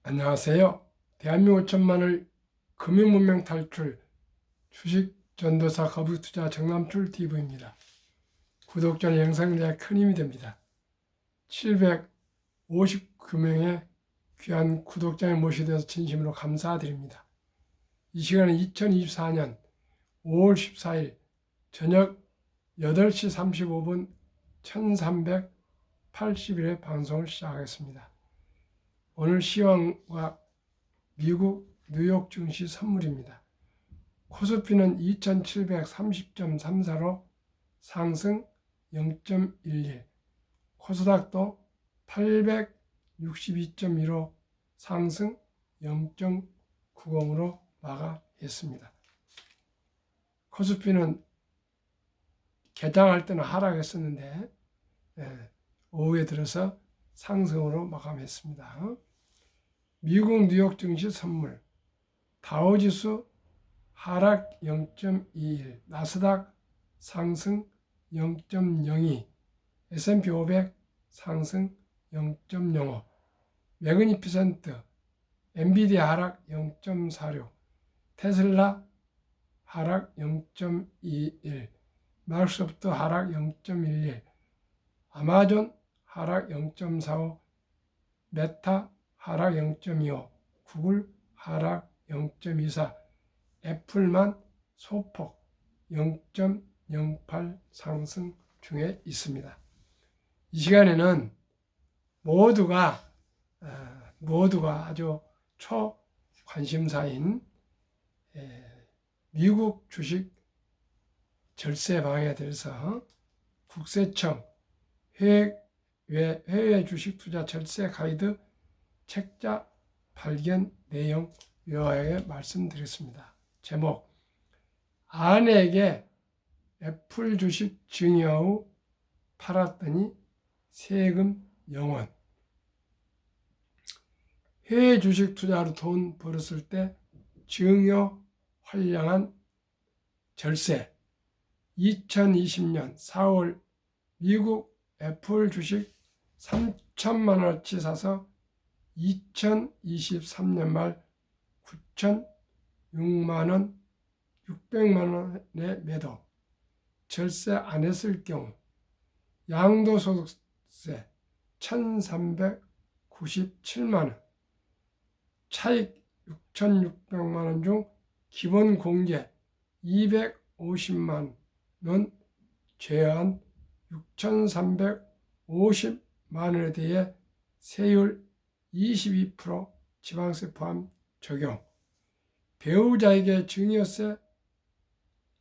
안녕하세요. 대한민국 5천만을 금융문명 탈출 주식 전도사 거북투자 정남출 TV입니다. 구독자는 영상에 대해 큰 힘이 됩니다. 759명의 귀한 구독자를 모시되어서 진심으로 감사드립니다. 이 시간은 2024년 5월 14일 저녁 8시 35분 1380일의 방송을 시작하겠습니다. 오늘 시황과 미국 뉴욕 증시 선물입니다. 코스피는 2730.34로 상승 0.11, 코스닥도 862.15 상승 0.90으로 마감했습니다. 코스피는 개장할 때는 하락했었는데 오후에 들어서 상승으로 마감했습니다. 미국 뉴욕 증시 선물, 다우지수 하락 0.21, 나스닥 상승 0.02, S&P 500 상승 0.05, 매그니피센트, 엔비디아 하락 0.46, 테슬라 하락 0.21, 마이크로소프트 하락 0.11, 아마존 하락 0.45, 메타 하락 0.25, 구글 하락 0.24, 애플만 소폭 0.08 상승 중에 있습니다. 이 시간에는 모두가 아주 초관심사인 미국 주식 절세 방향에 대해서 국세청 해외 주식 투자 절세 가이드 책자 발견 내용 요약에 말씀드렸습니다. 제목, 아내에게 애플 주식 증여 후 팔았더니 세금 영원. 해외 주식 투자로 돈 벌었을 때 증여 활량한 절세. 2020년 4월 미국 애플 주식 3천만 원어치 사서 2023년 말 9,006만 원, 600만 원에 매도. 절세 안 했을 경우 양도소득세 1,397만 원, 차익 6,600만 원 중 기본 공제 250만 원 제한 6,350만 원에 대해 세율 22% 지방세 포함 적용. 배우자에게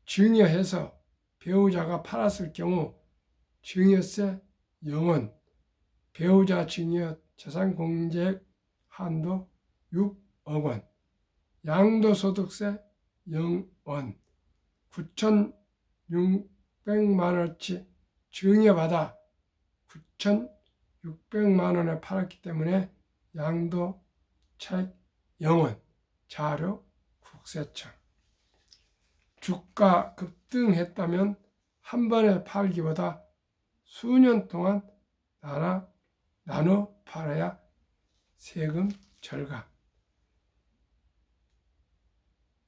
증여해서 배우자가 팔았을 경우 증여세 0원, 배우자 증여 재산공제액 한도 6억 원, 양도소득세 0원, 9,600만 원어치 증여받아 9,600만 원에 팔았기 때문에 양도 차익 0원, 자료 국세청. 주가 급등했다면 한 번에 팔기보다 수년 동안 나눠 팔아야 세금 절감.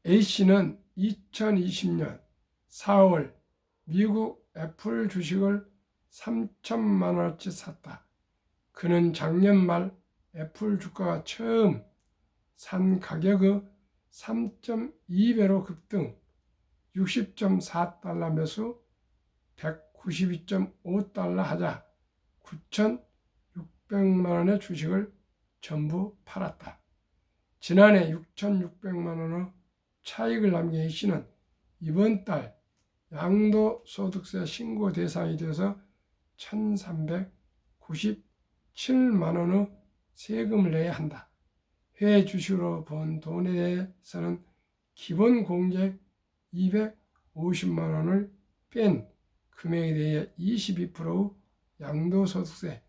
A씨는 2020년 4월 미국 애플 주식을 3천만 원어치 샀다. 그는 작년 말 애플 주가가 처음 산 가격의 3.2배로 급등, 60.4달러 매수, 192.5달러 하자 9,600만 원의 주식을 전부 팔았다. 지난해 6,600만 원의 차익을 남긴 A씨는 이번 달 양도소득세 신고 대상이 되어서 1,397만 원의 세금을 내야 한다. 해외 주식으로 번 돈에 대해서는 기본 공제액 250만 원을 뺀 금액에 대해 22%의 양도소득세,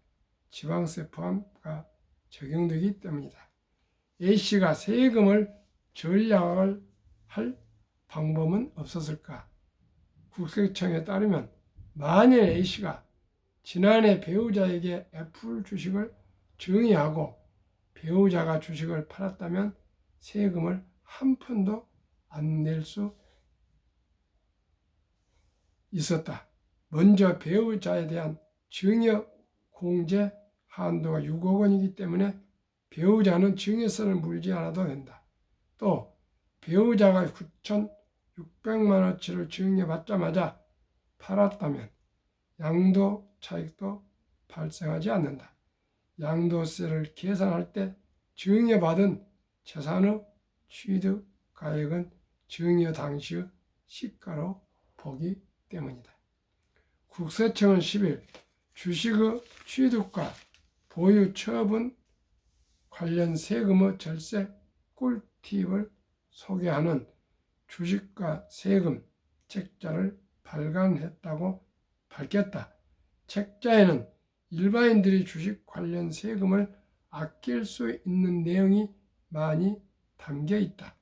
지방세 포함가 적용되기 때문이다. A씨가 세금을 전략을 할 방법은 없었을까? 국세청에 따르면 만일 A씨가 지난해 배우자에게 애플 주식을 증여하고 배우자가 주식을 팔았다면 세금을 한 푼도 안 낼 수 있었다. 먼저 배우자에 대한 증여 공제 한도가 6억 원이기 때문에 배우자는 증여세를 물지 않아도 된다. 또 배우자가 9,600만 원치를 증여받자마자 팔았다면 양도 차익도 발생하지 않는다. 양도세를 계산할 때 증여받은 재산의 취득가액은 증여 당시의 시가로 보기 때문이다. 국세청은 10일 주식의 취득과 보유 처분 관련 세금의 절세 꿀팁을 소개하는 주식과 세금 책자를 발간했다고 밝혔다. 책자에는 일반인들이 주식 관련 세금을 아낄 수 있는 내용이 많이 담겨 있다.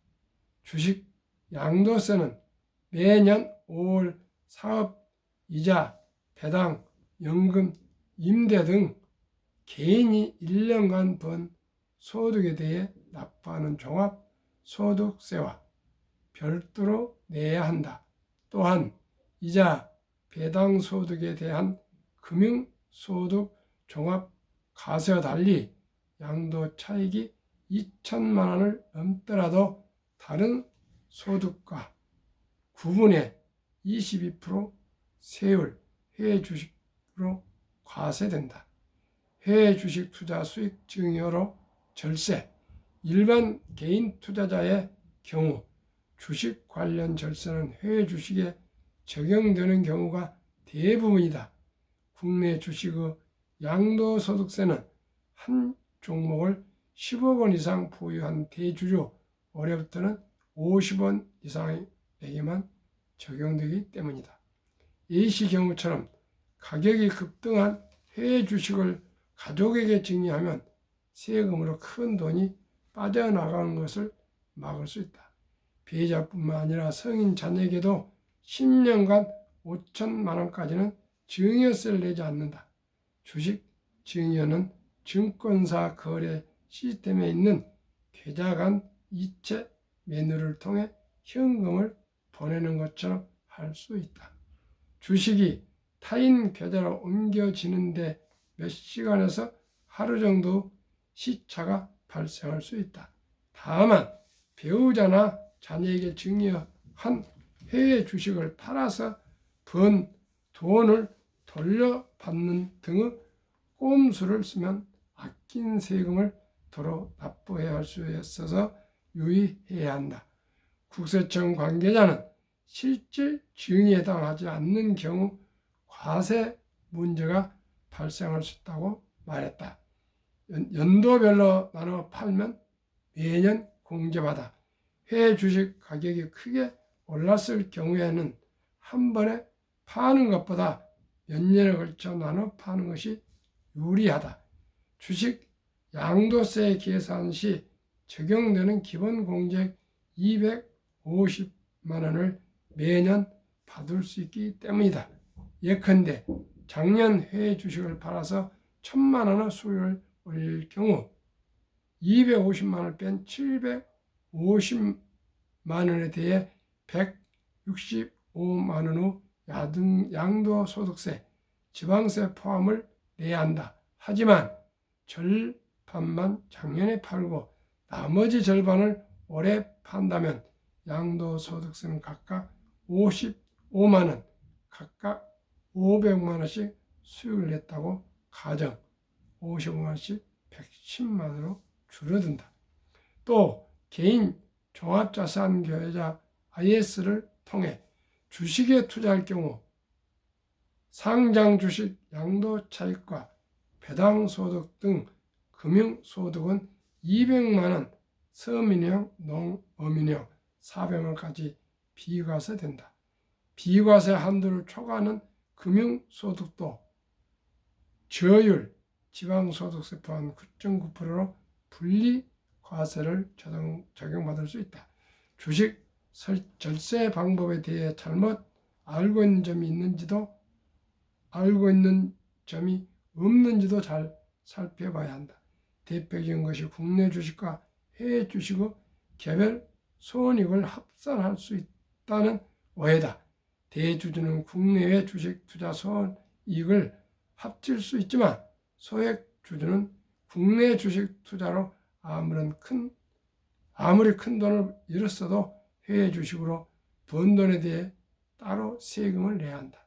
주식 양도세는 매년 5월 사업 이자, 배당, 연금, 임대 등 개인이 1년간 번 소득에 대해 납부하는 종합소득세와 별도로 내야 한다. 또한 이자, 배당 소득에 대한 금융소득 종합과세와 달리 양도 차익이 2천만 원을 넘더라도 다른 소득과 구분해 22% 세율 해외 주식으로 과세된다. 해외 주식 투자 수익 증여로 절세. 일반 개인 투자자의 경우 주식 관련 절세는 해외 주식에 적용되는 경우가 대부분이다. 국내 주식의 양도소득세는 한 종목을 10억 원 이상 보유한 대주주 올해부터는 50원 이상에게만 적용되기 때문이다. A씨 경우처럼 가격이 급등한 해외 주식을 가족에게 증여하면 세금으로 큰 돈이 빠져나가는 것을 막을 수 있다. 피해자뿐만 아니라 성인 자녀에게도 10년간 5천만 원까지는 증여세를 내지 않는다. 주식 증여는 증권사 거래 시스템에 있는 계좌 간 이체 메뉴를 통해 현금을 보내는 것처럼 할 수 있다. 주식이 타인 계좌로 옮겨지는데 몇 시간에서 하루 정도 시차가 발생할 수 있다. 다만 배우자나 자녀에게 증여한 해외 주식을 팔아서 번 돈을 돌려받는 등의 꼼수를 쓰면 아낀 세금을 도로 납부해야 할 수 있어서 유의해야 한다. 국세청 관계자는 실질 증여에 해당하지 않는 경우 과세 문제가 발생할 수 있다고 말했다. 연도별로 나눠 팔면 매년 공제받아 해외 주식 가격이 크게 올랐을 경우에는 한 번에 파는 것보다 몇 년에 걸쳐 나눠 파는 것이 유리하다. 주식 양도세 계산 시 적용되는 기본 공제액 250만 원을 매년 받을 수 있기 때문이다. 예컨대 작년 해외 주식을 팔아서 1,000만 원의 수익을 올릴 경우 250만 원을 뺀 750만 원에 대해 165만 원의 양도소득세, 지방세 포함을 내야 한다. 하지만 절반만 작년에 팔고 나머지 절반을 올해 판다면 양도소득세는 각각 55만 원, 각각 500만 원씩 수익을 냈다고 가정 55만 원씩 110만 원으로 줄어든다. 또 개인 종합자산계좌 IS를 통해 주식에 투자할 경우 상장 주식 양도차익과 배당소득 등 금융소득은 200만 원, 서민형, 농어민형 400만 원까지 비과세된다. 비과세 한도를 초과하는 금융소득도 저율, 지방소득세 포함 9.9%로 분리과세를 적용받을 수 있다. 주식 절세 방법에 대해 잘못 알고 있는 점이 있는지도 알고 있는 점이 없는지도 잘 살펴봐야 한다. 대표적인 것이 국내 주식과 해외 주식의 개별 손익을 합산할 수 있다는 오해다. 대주주는 국내외 주식 투자 손익을 합칠 수 있지만 소액 주주는 국내 주식 투자로 아무리 큰 돈을 잃었어도 해외 주식으로 번 돈에 대해 따로 세금을 내야 한다.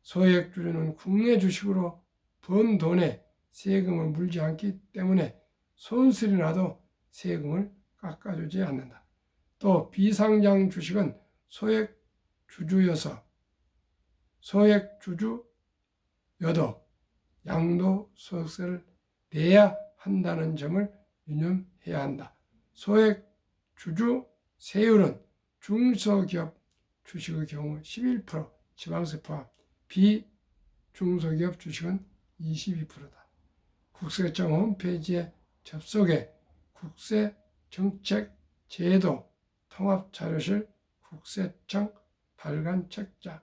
소액 주주는 국내 주식으로 번 돈에 세금을 물지 않기 때문에 손실이 나도 세금을 깎아주지 않는다. 또 비상장 주식은 소액 주주여도 양도소득세를 내야 한다는 점을 유념해야 한다. 소액 주주 세율은 중소기업 주식의 경우 11%, 지방세 포함, 비중소기업 주식은 22%다. 국세청 홈페이지에 접속해 국세정책제도 통합자료실 국세청 발간 책자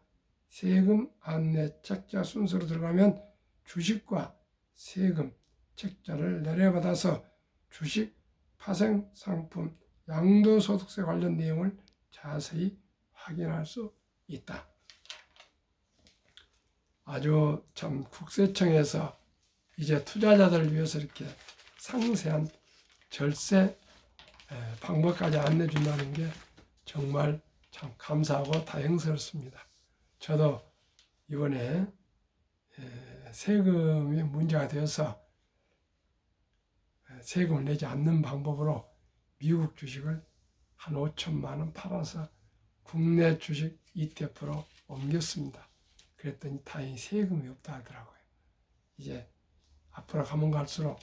세금 안내 책자 순서로 들어가면 주식과 세금 책자를 내려받아서 주식 파생 상품 양도소득세 관련 내용을 자세히 확인할 수 있다. 아주 참 국세청에서 이제 투자자들을 위해서 이렇게 상세한 절세 방법까지 안내준다는 게 정말 참 감사하고 다행스럽습니다. 저도 이번에 세금이 문제가 되어서 세금을 내지 않는 방법으로 미국 주식을 한 5천만 원 팔아서 국내 주식 ETF로 옮겼습니다. 그랬더니 다행히 세금이 없다 하더라고요. 이제 앞으로 가면 갈수록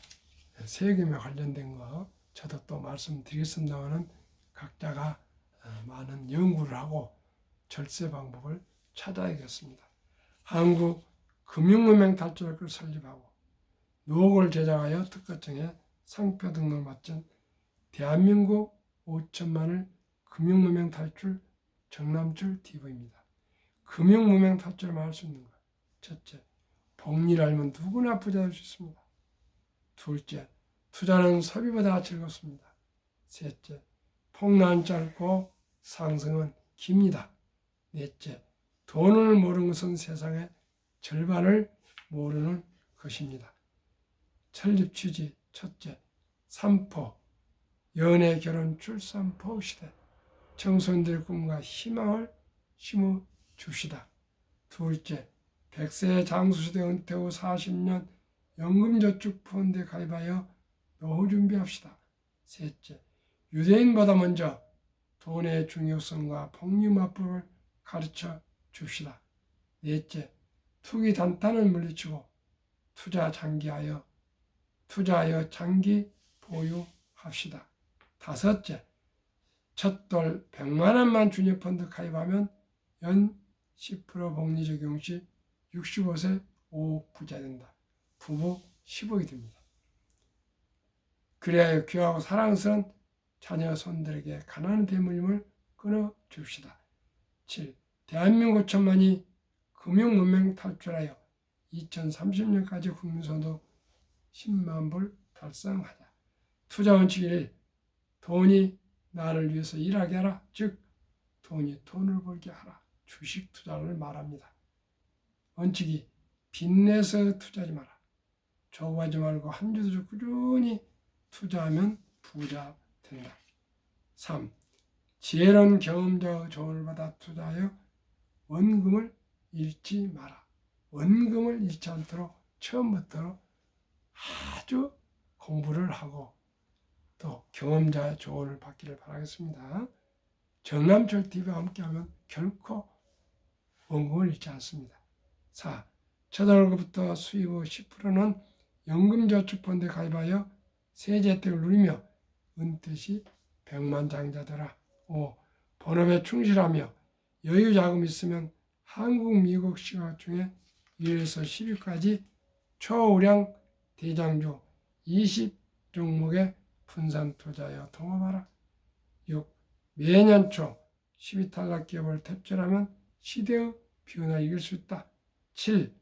세금에 관련된 거 저도 또 말씀드리겠습니다만 각자가 많은 연구를 하고 절세 방법을 찾아야겠습니다. 한국 금융문명 탈출학교를 설립하고 노고를 제작하여 특허청에 상표 등록을 마친 대한민국 5천만을 금융문명 탈출 정남출 TV입니다. 금융문명 탈출을 할 수 있는 것. 첫째, 복리를 알면 누구나 부자 될 수 있습니다. 둘째, 투자는 소비보다 즐겁습니다. 셋째, 폭락은 짧고 상승은 깁니다. 넷째, 돈을 모르는 것은 세상의 절반을 모르는 것입니다. 설립 취지 첫째, 삼포, 연애, 결혼, 출산, 포 시대. 청소년들의 꿈과 희망을 심어 줍시다. 둘째, 100세 장수시대 은퇴 후 40년 연금저축펀드에 가입하여 노후 준비합시다. 셋째, 유대인보다 먼저 돈의 중요성과 복리마법을 가르쳐 줍시다. 넷째, 투기 단탄을 물리치고 투자하여 장기 보유합시다. 다섯째, 첫돌 100만 원만 주니펀드 가입하면 연 10% 복리 적용 시 65세 5억 부자 된다. 부부 10억이 됩니다. 그래야 귀하고 사랑스러운 자녀 손들에게 가난한 대물림을 끊어줍시다. 7. 대한민국 5천만이 금융문명 탈출하여 2030년까지 국민소득 10만 불 달성하자. 투자 원칙 1. 돈이 나를 위해서 일하게 하라. 즉 돈이 돈을 벌게 하라. 주식 투자를 말합니다. 원칙 2. 빚내서 투자하지 마라. 조급하지 말고 한 주도 꾸준히 투자하면 부자 된다. 3. 지혜로운 경험자의 조언을 받아 투자하여 원금을 잃지 마라. 원금을 잃지 않도록 처음부터 아주 공부를 하고 또 경험자의 조언을 받기를 바라겠습니다. 정남철 TV와 함께하면 결코 원금을 잃지 않습니다. 4. 첫 월급부터 수입의 10%는 연금저축펀드에 가입하여 세제 혜택을 누리며 은퇴 시 백만장자되라. 5. 본업에 충실하며 여유 자금이 있으면 한국, 미국 시각 중에 1에서 10위까지 초우량 대장주 20종목에 분산 투자하여 통합하라. 6. 매년 초 10위 탈락 기업을 탭출하면 시대의 변화를 이길 수 있다. 7.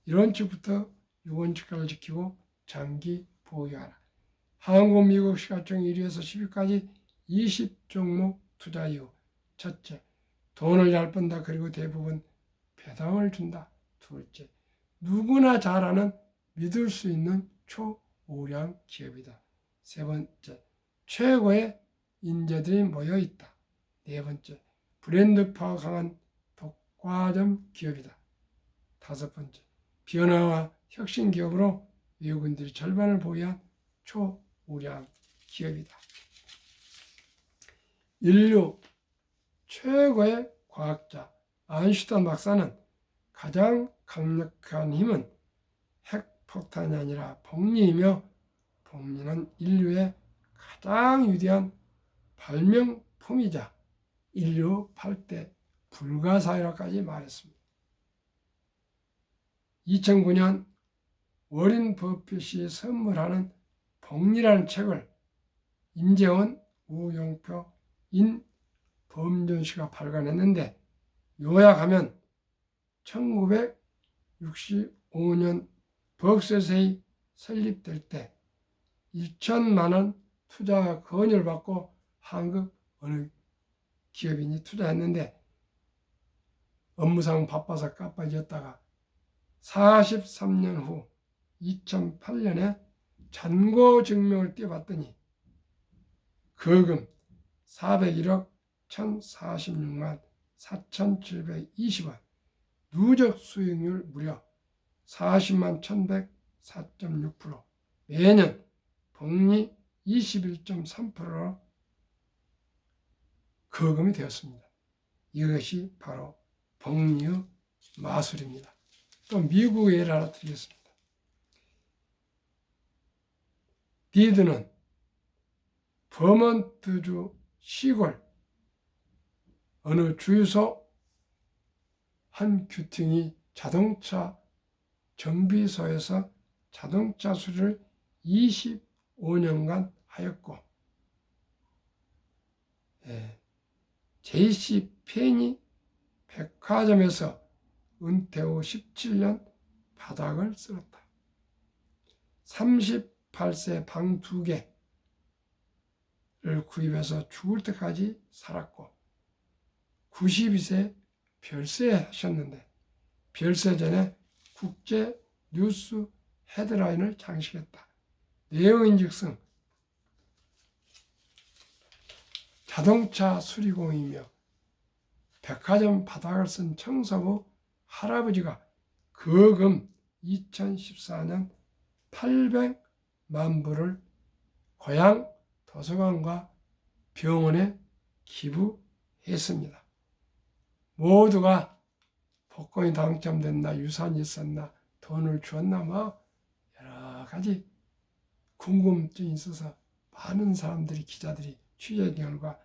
1원칙부터 6원칙까지 지키고 장기 보유하라. 한국, 미국 시가총 1위에서 10위까지 20종목 투자 이유. 첫째, 돈을 잘 번다. 그리고 대부분 배당을 준다. 둘째, 누구나 잘 아는 믿을 수 있는 초우량 기업이다. 세 번째, 최고의 인재들이 모여 있다. 네 번째, 브랜드파가 강한 독과점 기업이다. 다섯 번째, 변화와 혁신 기업으로 외국인들이 절반을 보유한 초우량 기업이다. 인류 최고의 과학자 아인슈타인 박사는 가장 강력한 힘은 핵폭탄이 아니라 복리이며 복리는 인류의 가장 위대한 발명품이자 인류 8대 불가사의라까지 말했습니다. 2009년 워린 버핏이 선물하는 복리라는 책을 임재원, 우용표, 인범준 씨가 발간했는데 요약하면 1965년 벅스세이 설립될 때 1천만 원 투자 건의를 받고 한국 어느 기업인이 투자했는데 업무상 바빠서 깜빡이었다가 43년 후 2008년에 잔고 증명을 떼봤더니 거금 401억 1046만 4,720원, 누적 수익률 무려 40만 1,104.6%, 매년 복리 21.3%로 거금이 되었습니다. 이것이 바로 복리의 마술입니다. 또 미국의 예를 하나 드리겠습니다. 디드는 버먼트주 시골 어느 주유소 한 규팅이 자동차 정비소에서 자동차 수리를 25년간 하였고 JC 페니 백화점에서 은퇴 후 17년 바닥을 쓸었다. 38세 방 2개를 구입해서 죽을 때까지 살았고 92세 별세하셨는데 별세 전에 국제 뉴스 헤드라인을 장식했다. 내용인즉슨 자동차 수리공이며 백화점 바닥을 쓴 청소부 할아버지가 거금 2014년 800만 불을 고향 도서관과 병원에 기부했습니다. 모두가 복권이 당첨됐나, 유산이 있었나, 돈을 주었나, 여러 가지 궁금증이 있어서 많은 사람들이, 기자들이 취재 결과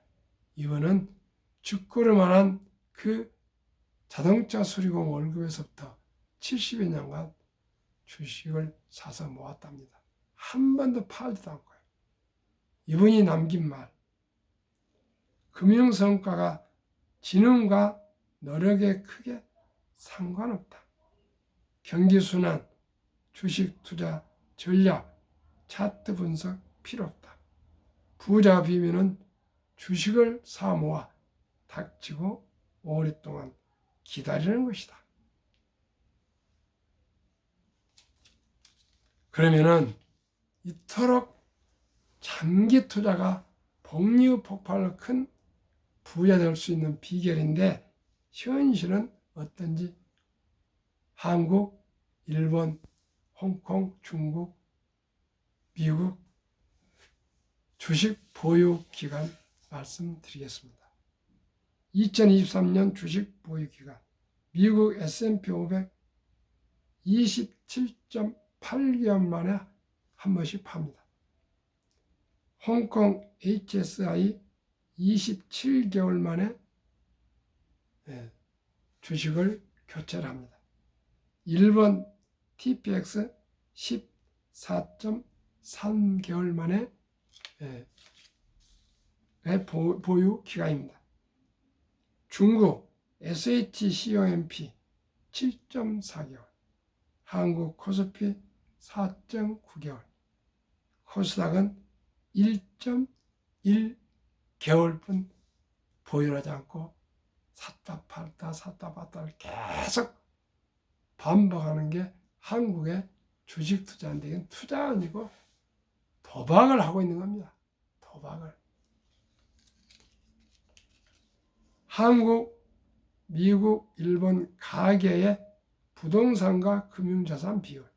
이번은 죽구름만한 그 자동차 수리공 월급에서부터 70여 년간 주식을 사서 모았답니다. 한 번도 팔지도 않고요. 이분이 남긴 말, 금융성과가 지능과 노력에 크게 상관없다. 경기순환, 주식 투자, 전략, 차트 분석 필요 없다. 부자 비밀은 주식을 사 모아 닥치고 오랫동안 기다리는 것이다. 그러면은 이토록 장기 투자가 복리의 폭발로 큰 부자 될 수 있는 비결인데 현실은 어떤지 한국, 일본, 홍콩, 중국, 미국 주식 보유 기간 말씀드리겠습니다. 2023년 주식 보유 기간 미국 S&P 500 27.8개월 만에 한 번씩 팝니다. 홍콩 HSI 27개월 만에 주식을 교체를 합니다. 일본 TPX 14.3개월 만에 보유 기간입니다. 중국 SHCOMP 7.4개월, 한국 코스피 4.9개월, 코스닥은 1.1개월뿐 보유하지 않고 샀다 팔다 샀다 팔다를 계속 반복하는 게 한국의 주식 투자인데 이건 투자가 아니고 도박을 하고 있는 겁니다. 도박을. 한국, 미국, 일본 가계의 부동산과 금융자산 비율.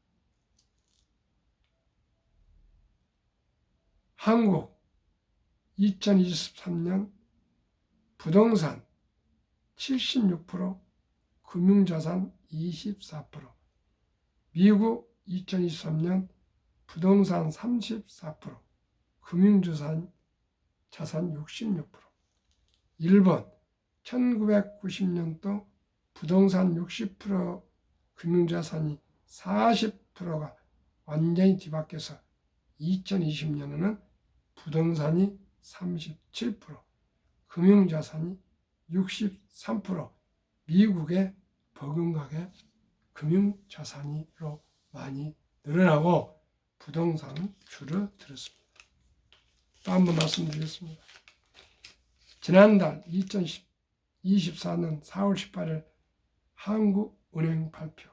한국 2023년 부동산 76%, 금융자산 24%. 미국 2023년 부동산 34%, 금융자산 66%. 일본 1990년도 부동산 60%, 금융자산이 40%가 완전히 뒤바뀌어서 2020년에는 부동산이 37%, 금융자산이 63%, 미국의 버금가게 금융자산으로 많이 늘어나고 부동산은 줄어들었습니다. 또 한 번 말씀드리겠습니다. 지난달 2024년 4월 18일 한국은행 발표.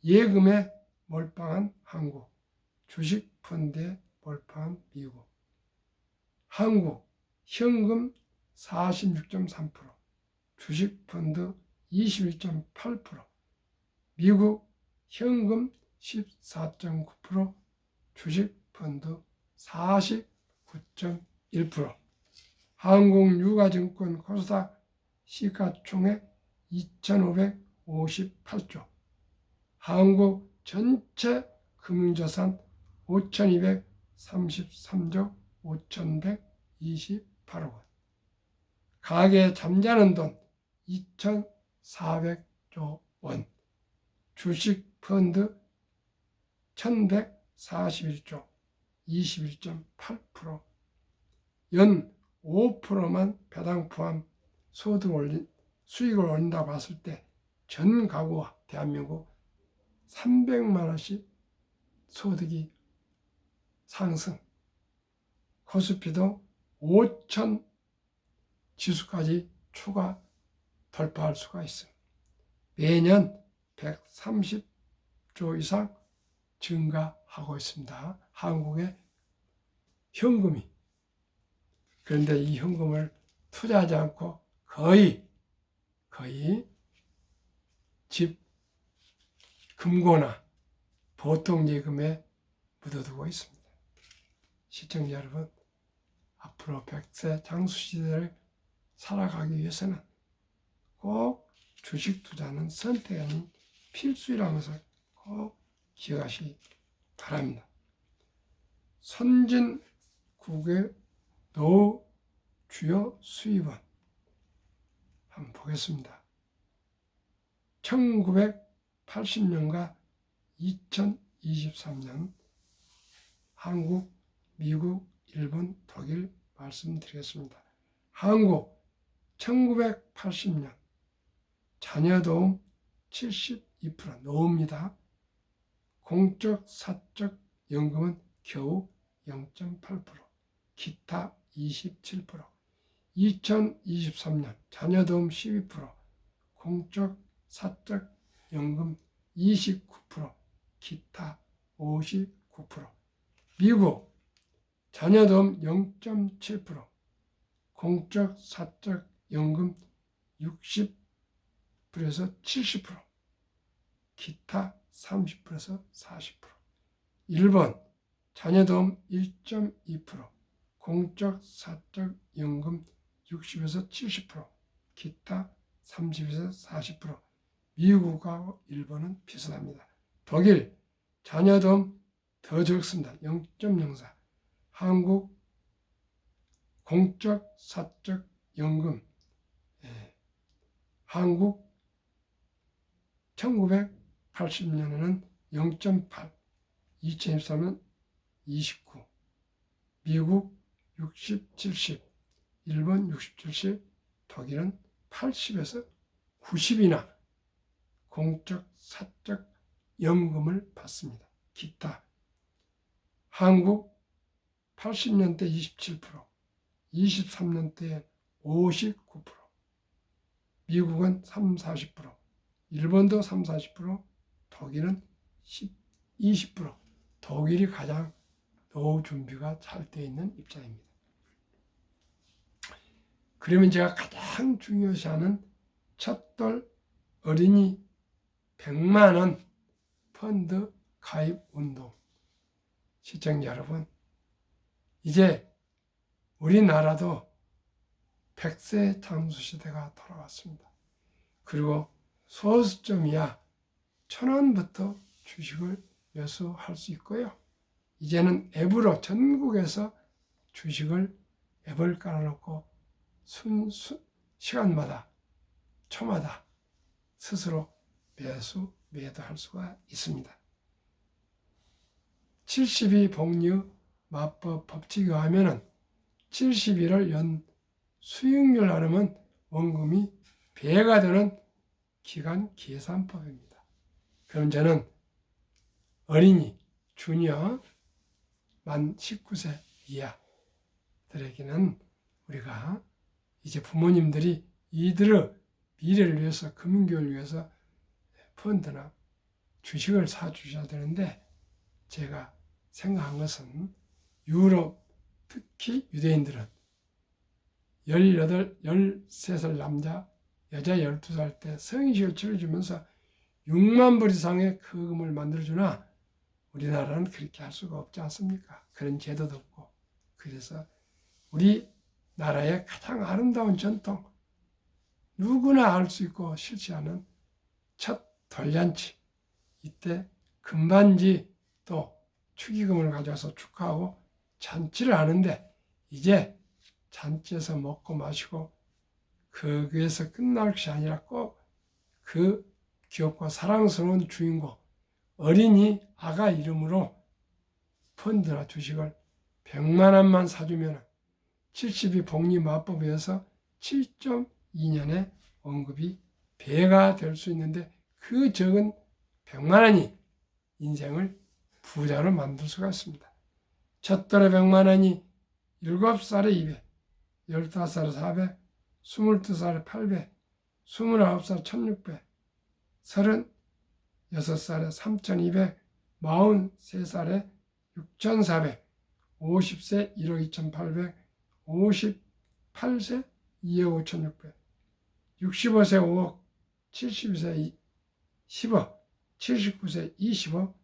예금에 몰빵한 한국, 주식펀드에 몰빵한 미국. 한국 현금 46.3%, 주식펀드 21.8%, 미국 현금 14.9%, 주식펀드 49.1%. 한국유가증권 코스닥 시가총액 2,558조, 한국 전체 금융자산 5,233조 5,128억 원, 가계 잠자는 돈 2,400조 원, 주식펀드 1,141조 21.8%, 연 5%만 배당 포함 수익을 올린다고 봤을 때 전 가구와 대한민국 300만 원씩 소득이 상승, 코스피도 5,000 지수까지 추가 돌파할 수가 있습니다. 매년 130조 이상 증가하고 있습니다. 한국의 현금이. 그런데 이 현금을 투자하지 않고 거의 집, 금고나 보통 예금에 묻어두고 있습니다. 시청자 여러분, 앞으로 100세 장수시대를 살아가기 위해서는 꼭 주식 투자는 선택이 아닌 필수라는 것을 꼭 기억하시기 바랍니다. 선진국의 노후 주요 수입원 한번 보겠습니다. 1980년과 2023년 한국, 미국, 일본, 독일 말씀드리겠습니다. 한국 1980년 자녀도움 72% 노후입니다. 공적 사적 연금은 겨우 0.8%, 기타 27%. 2023년 자녀도움 12%, 공적 사적 연금 29%, 기타 59%. 미국 자녀도움 0.7%, 공적 사적 연금 60%에서 70%, 기타 30%에서 40%. 일본 자녀도움 1.2%, 공적 사적 연금 60에서 70%, 기타 30에서 40%. 미국하고 일본은 비슷합니다. 독일 자녀도움 더 적습니다. 0.04. 한국 공적 사적 연금, 한국 1980년에는 0.8, 2023년 29, 미국 60, 70, 일본 60, 70, 독일은 80에서 90이나 공적 사적 연금을 받습니다. 기타 한국 80년대 27%, 23년대 59%, 미국은 30-40%, 일본도 30-40%, 독일은 20%. 독일이 가장 노후 준비가 잘 되어 있는 입장입니다. 그러면 제가 가장 중요시하는 첫돌 어린이 100만 원 펀드 가입 운동. 시청자 여러분, 이제 우리나라도 100세 장수 시대가 돌아왔습니다. 그리고 소수점이야 1,000원부터 주식을 매수할 수 있고요. 이제는 앱으로 전국에서 주식을 앱을 깔아놓고 시간마다 초마다 스스로 매도할 수가 있습니다. 72 복리 마법 법칙에 의하면 70일을 연 수익률 나누면 원금이 배가 되는 기간 계산법입니다. 그럼 저는 어린이, 주니어, 만 19세 이하들에게는 우리가 이제 부모님들이 이들의 미래를 위해서, 금융교육을 위해서 펀드나 주식을 사주셔야 되는데, 제가 생각한 것은 유럽, 특히 유대인들은 18, 13살 남자, 여자 12살 때 성인식을 치러주면서 6만 불 이상의 거금을 만들어주나 우리나라는 그렇게 할 수가 없지 않습니까? 그런 제도도 없고. 그래서 우리나라의 가장 아름다운 전통, 누구나 알 수 있고 실시하는 첫 돌잔치, 이때 금반지 또 축의금을 가져와서 축하하고 잔치를 하는데, 이제 잔치에서 먹고 마시고 거기에서 끝날 것이 아니라 꼭 그 귀엽고 사랑스러운 주인공, 어린이 아가 이름으로 펀드나 주식을 100만 원만 사주면 72 복리 마법에 의해서 7.2년에 원금이 배가 될 수 있는데, 그 적은 100만 원이 인생을 부자로 만들 수가 있습니다. 첫 돌에 100만 원이 7살에 200, 15살에 400, 22살에 800, 29살에 1600, 36살에 3200, 43살에 6400, 50세 1억 2800, 58세 2억 5600, 65세 5억, 72세 10억, 79세 20억,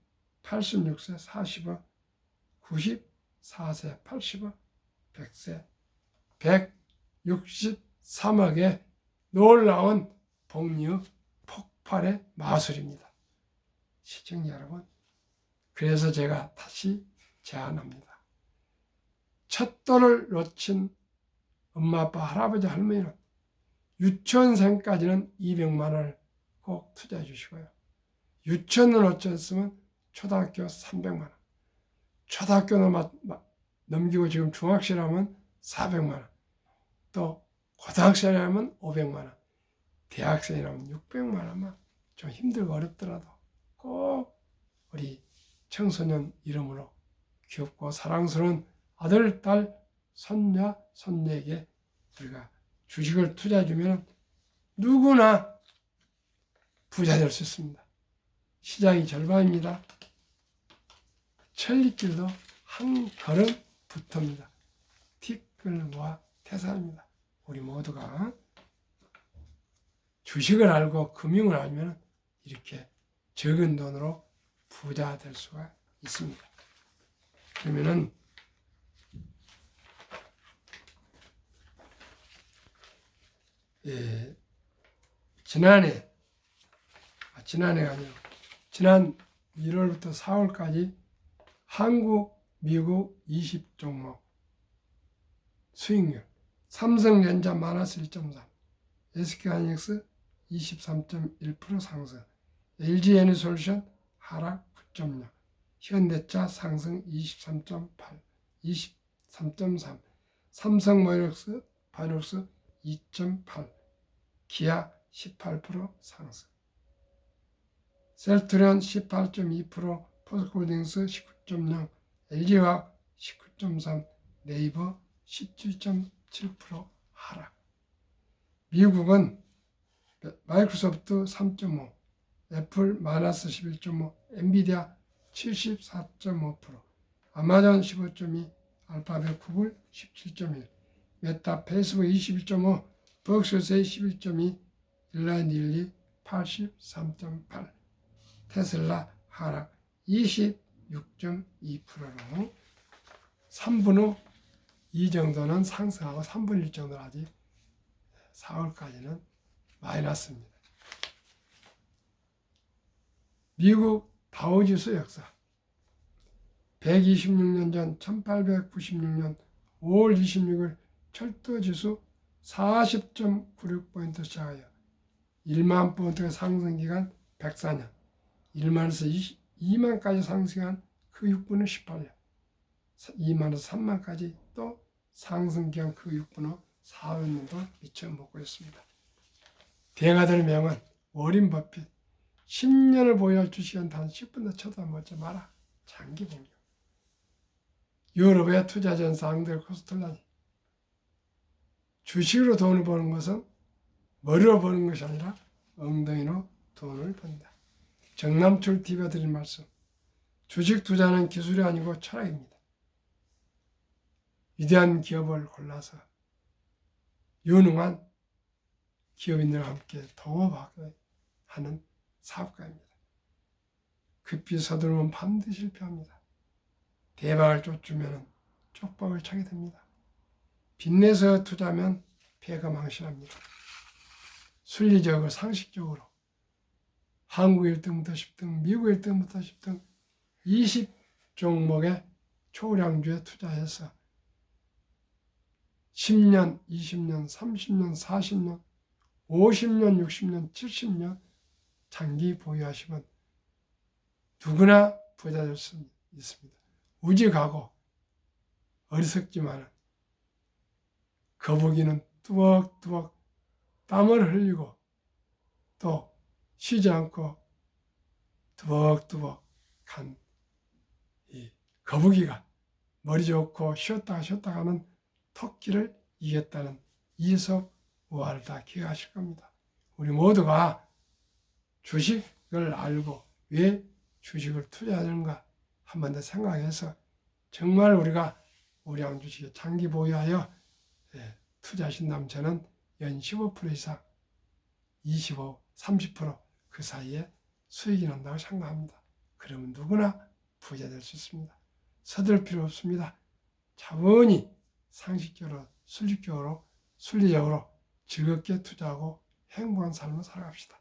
86세 40억, 94세 80억, 100세 163억의 놀라운 복리의 폭발의 마술입니다. 시청자 여러분, 그래서 제가 다시 제안합니다. 첫 돌을 놓친 엄마, 아빠, 할아버지, 할머니는 유치원생까지는 200만 원을 꼭 투자해 주시고요. 유치원을 놓쳤으면 초등학교 300만 원, 초등학교는 넘기고 지금 중학생이라면 400만 원, 또 고등학생이라면 500만 원, 대학생이라면 600만 원만, 좀 힘들고 어렵더라도 꼭 우리 청소년 이름으로 귀엽고 사랑스러운 아들, 딸, 손자, 손녀에게 우리가 주식을 투자해주면 누구나 부자 될 수 있습니다. 시장이 절반입니다. 천리길도 한 걸음 붙습니다. 티끌과 태산입니다. 우리 모두가 주식을 알고 금융을 알면 이렇게 적은 돈으로 부자 될 수가 있습니다. 그러면은 지난해가 아니라 지난 1월부터 4월까지 한국, 미국 20종목 수익률, 삼성전자 마이너스 1.3, SK하이닉스 23.1% 상승, LG에너지솔루션 하락 9.0, 현대차 상승 23.8, 23.3, 삼성바이오록스 2.8, 기아 18% 상승, 셀트리온 18.2%, 포스코홀딩스 19.0, LG화학 19.3, 네이버 17.7% 하락. 미국은 마이크로소프트 3.5, 애플 마이너스 11.5, 엔비디아 74.5%, 아마존 15.2, 알파벳 구글 17.1, 메타 페이스북 21.5, 버크셔스의 11.2, 일라인일리 83.8, 테슬라 하락 26.2%로 3분 후 이 정도는 상승하고 3분 1 정도는 아직 4월까지는 마이너스입니다. 미국 다우지수 역사 126년 전 1896년 5월 26일 철도지수 40.96포인트 시작하여 1만 포인트의 상승기간 104년, 1만에서 2만까지 상승한 그 6분은 18년, 2만에서 3만까지 또 상승기간 그 6분은 4년도 미쳐 먹고 있습니다. 대가들의 명은 워린 버핏, 10년을 보유할 주식은 단 10분도 쳐다보지 마라. 장기 복용. 유럽의 투자전사 앙드레 코스텔라니, 주식으로 돈을 버는 것은 머리로 버는 것이 아니라 엉덩이로 돈을 번다. 정남출 TV가 드린 말씀, 주식 투자는 기술이 아니고 철학입니다. 위대한 기업을 골라서 유능한 기업인들과 함께 도움받게 하는 사업가입니다. 급히 서두르면 반드시 실패합니다. 대박을 쫓으면 쪽박을 차게 됩니다. 빚내서 투자하면 배가 망신합니다. 순리적으로 상식적으로 한국 1등부터 10등, 미국 1등부터 10등 20종목의 초량주에 투자해서 10년, 20년, 30년, 40년, 50년, 60년, 70년 장기 보유하시면 누구나 부자 될 수 있습니다. 우직하고 어리석지만 거북이는 뚜벅뚜벅 땀을 흘리고 또 쉬지 않고 뚜벅뚜벅 간 이 거북이가 머리 좋고 쉬었다가 하는 토끼를 이겼다는 이석 우화를 다 기억하실 겁니다. 우리 모두가 주식을 알고 왜 주식을 투자하는가 한 번 더 생각해서 정말 우리가 우량 주식에 장기 보유하여 투자하신다면 저는 연 15% 이상 25, 30% 그 사이에 수익이 난다고 생각합니다. 그러면 누구나 부자 될 수 있습니다. 서둘 필요 없습니다. 차분히 상식적으로, 순리적으로 즐겁게 투자하고 행복한 삶을 살아갑시다.